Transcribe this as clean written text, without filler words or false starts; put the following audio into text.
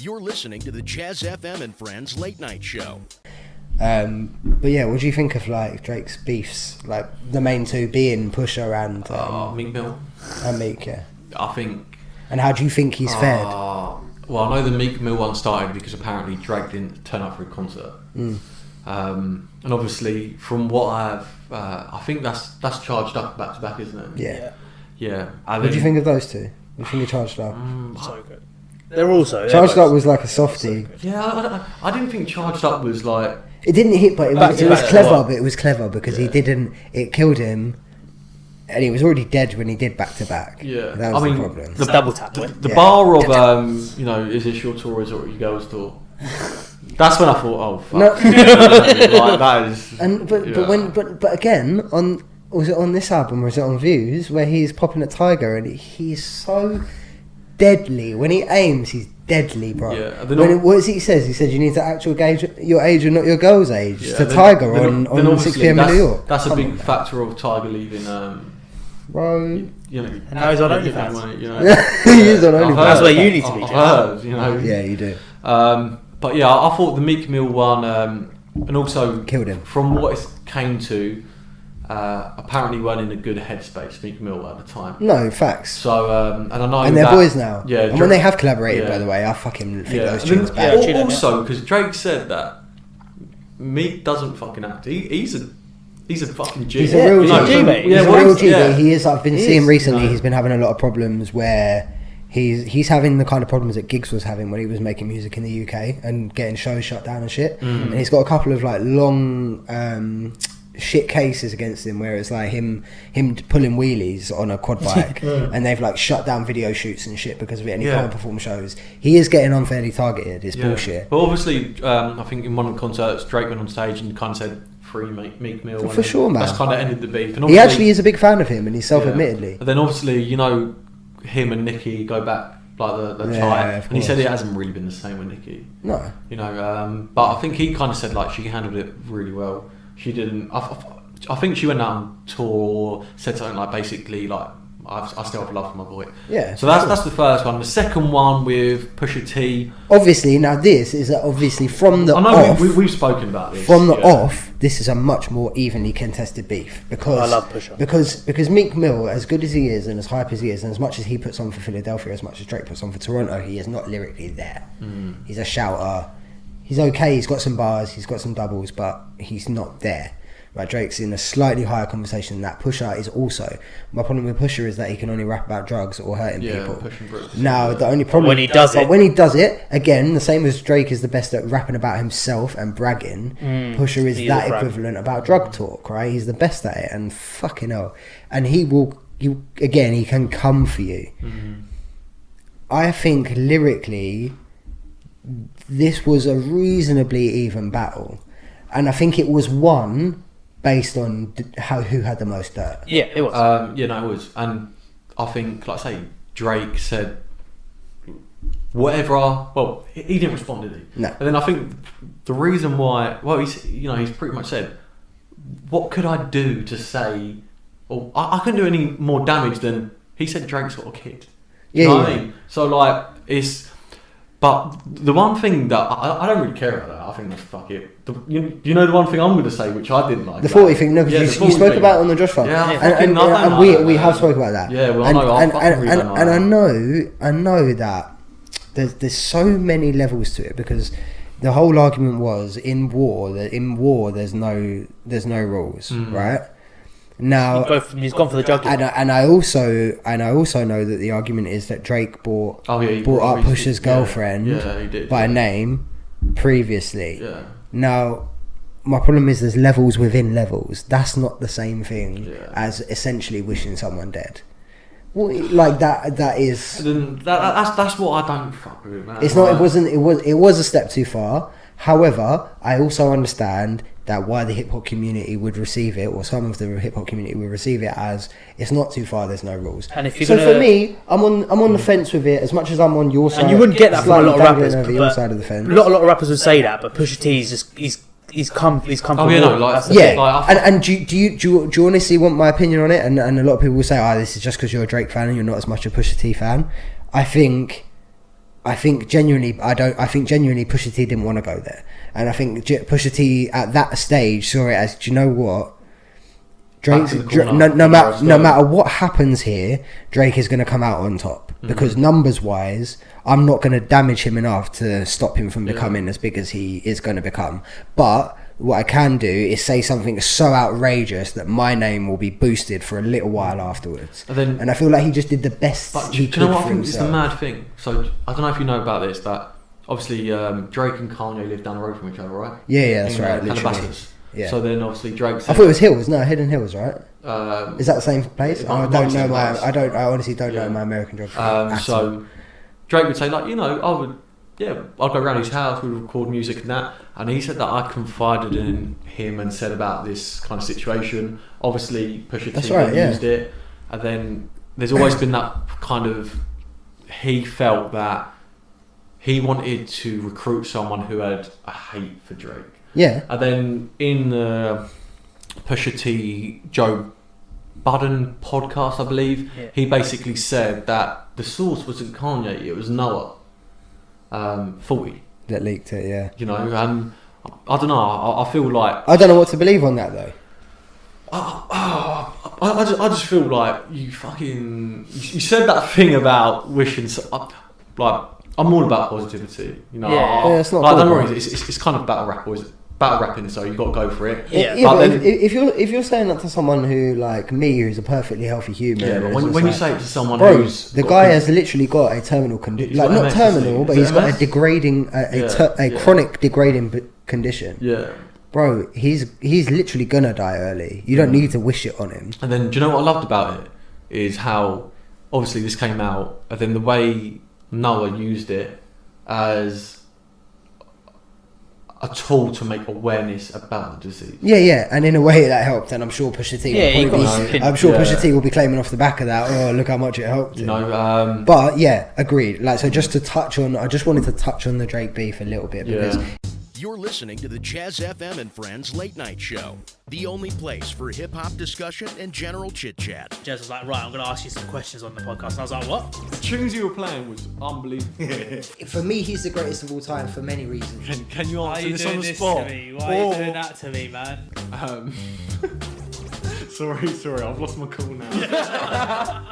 You're listening to the Jazz FM and Friends Late Night Show. But yeah, what do you think of like Drake's beefs? Like the main two being Pusha and Meek Mill. And Meek, yeah. I think. And how do you think he's fared? Well, I know the Meek Mill one started because apparently Drake didn't turn up for a concert. And obviously, from what I think that's charged up back to back, isn't it? Yeah. Yeah. What do you think of those two? You think he charged up? So good. They're also Charged Up was like a softie. Yeah, I didn't think Charged Up was like. It didn't hit, but it was clever. But it was clever because he didn't. It killed him, and he was already dead when he did back to back. Yeah, that was the problem. The double tap. The bar of is this your tour or is it your girl's tour? That's when I thought, oh fuck. No. Like, that is. And but again, was it on this album or was it on Views where he's popping at Tiger and he's so deadly when he aims. He's deadly, bro. Yeah, what is he says? He said you need to actually gauge your age and not your girl's age. To Tiger on 6 p.m. in New York. That's a big factor of Tiger leaving. Bro, and now he's on OnlyFans. He is on OnlyFans. That's where you need to be. Yeah, you do. But yeah, I thought the Meek Mill one, and also killed him. From what it came to, apparently weren't in a good headspace, Meek Mill at the time. No, facts. So, and I know, and they're boys now. Yeah, and when they have collaborated, by the way, I fucking think those tunes back. Also, because Drake said that Meek doesn't fucking act. He's a fucking G. He's a real G, mate. He's a real G. But he is. I've been seeing recently. He's been having a lot of problems where. He's having the kind of problems that Gezz was having when he was making music in the UK and getting shows shut down and shit. And he's got a couple of like long shit cases against him where it's like him pulling wheelies on a quad bike and they've like shut down video shoots and shit because of it and he can't perform shows. He is getting unfairly targeted. It's bullshit. But obviously, I think in one of the concerts, Drake went on stage and kind of said, "Free Meek Mill." For sure, man. That's kind of ended the beef. And he actually is a big fan of him and he's self-admittedly. And then obviously, him and Nicki go back like the tie, and he said it hasn't really been the same with Nicki. No, but I think he kind of said like she handled it really well. She didn't. I think she went out on tour, said something like basically like I still have love for my boy. Yeah. So that's the first one. The second one with Pusha T. Obviously, now this is obviously from the off. We've spoken about this. From the off, this is a much more evenly contested beef because I love Pusha. Because Meek Mill, as good as he is and as hype as he is, and as much as he puts on for Philadelphia, as much as Drake puts on for Toronto, he is not lyrically there. He's a shouter. He's okay. He's got some bars. He's got some doubles, but he's not there. Right, Drake's in a slightly higher conversation than that. Pusha is also. My problem with Pusha is that he can only rap about drugs or hurting people. Now, the only problem... When he does it, again, the same as Drake is the best at rapping about himself and bragging, Pusha is that equivalent about drug talk, right? He's the best at it, and fucking hell. And he can come for you. I think lyrically, this was a reasonably even battle. And I think it was won... based on who had the most dirt. Yeah, it was. It was. And I think, like I say, Drake said whatever. Well, he didn't respond, did he? No. And then I think the reason why, he's pretty much said, what could I do to say, or I couldn't do any more damage than he said Drake's got a kid. You know what I mean? So like but the one thing that I don't really care about that. I think that's fuck it. You know the one thing I'm going to say, which I didn't like. The 40 thing, no, because you spoke about it on the Josh Farm. Yeah, and we have spoken about that. Yeah, well, I know that there's so many levels to it because the whole argument was in war there's no rules, right? Now he's gone for the jugular. And I also know that the argument is that Drake brought up Pusha's girlfriend by name previously. Yeah. Now my problem is there's levels within levels. That's not the same thing as essentially wishing someone dead. Well, like that is that's what I don't fuck with, man. It's not. It was a step too far. However, I also understand that why the hip hop community would receive it, or some of the hip hop community would receive it as it's not too far. There's no rules. And for me, I'm on the fence with it as much as I'm on your side. And you wouldn't get that from a lot of rappers. Over your side of the fence. A lot of rappers would say that, but Pusha T is just he's come from and do you honestly want my opinion on it? And a lot of people will say, this is just because you're a Drake fan and you're not as much a Pusha T fan. I think I think genuinely Pusha T didn't want to go there, and I think Pusha T at that stage saw it as, do you know what? Drake's no matter what happens here, Drake is going to come out on top because numbers wise, I'm not going to damage him enough to stop him from becoming as big as he is going to become. But what I can do is say something so outrageous that my name will be boosted for a little while afterwards. And I feel like he just did the best he could for himself. Do you know what I think is the mad thing? So I don't know if you know about this, but obviously Drake and Kanye live down the road from each other, right? Yeah, that's right. Literally. Yeah. So then obviously Drake said, I thought it was Hills. No, Hidden Hills, right? Is that the same place? I honestly don't know my American geography. So Drake would say, like, you know, I'd go around his house, we'd record music and that, and he said that I confided in him and said about this kind of situation. Obviously Pusha T used it, and then there's always been that kind of, he felt that he wanted to recruit someone who had a hate for Drake. Yeah. And then in the Pusha T Joe Budden podcast, I believe, he basically said that the source wasn't Kanye, it was Noah 40 that leaked it. Yeah. You know, and I don't know. I feel like I don't know what to believe on that though. I just feel like you said that thing about wishing. Like, I'm all about positivity. You know, it's not. Like, don't worry, it's kind of battle rapping, so you got to go for it. But if you're saying that to someone who, like me, who's a perfectly healthy human, but when you say it to someone who's the guy has literally got a terminal condition, like not terminal, but he's got a degrading, a chronic degrading condition. Yeah. Bro, he's literally gonna die early. You don't need to wish it on him. And then, do you know what I loved about it? Is how, obviously this came out, and then the way Noah used it as a tool to make awareness about the disease. Yeah, and in a way that helped, and I'm sure Pusha T Pusha T will be claiming off the back of that, oh, look how much it helped him. But yeah, agreed. Like, so just to touch on, I just wanted to touch on the Drake beef a little bit, because you're listening to the Gezz FM and Friends Late Night Show, the only place for hip-hop discussion and general chit-chat. Gezz was like, right, I'm going to ask you some questions on the podcast. And I was like, what? The tunes you were playing was unbelievable. For me, he's the greatest of all time for many reasons. Can you answer this on the spot? Why are you doing that to me, man? Sorry, I've lost my cool now.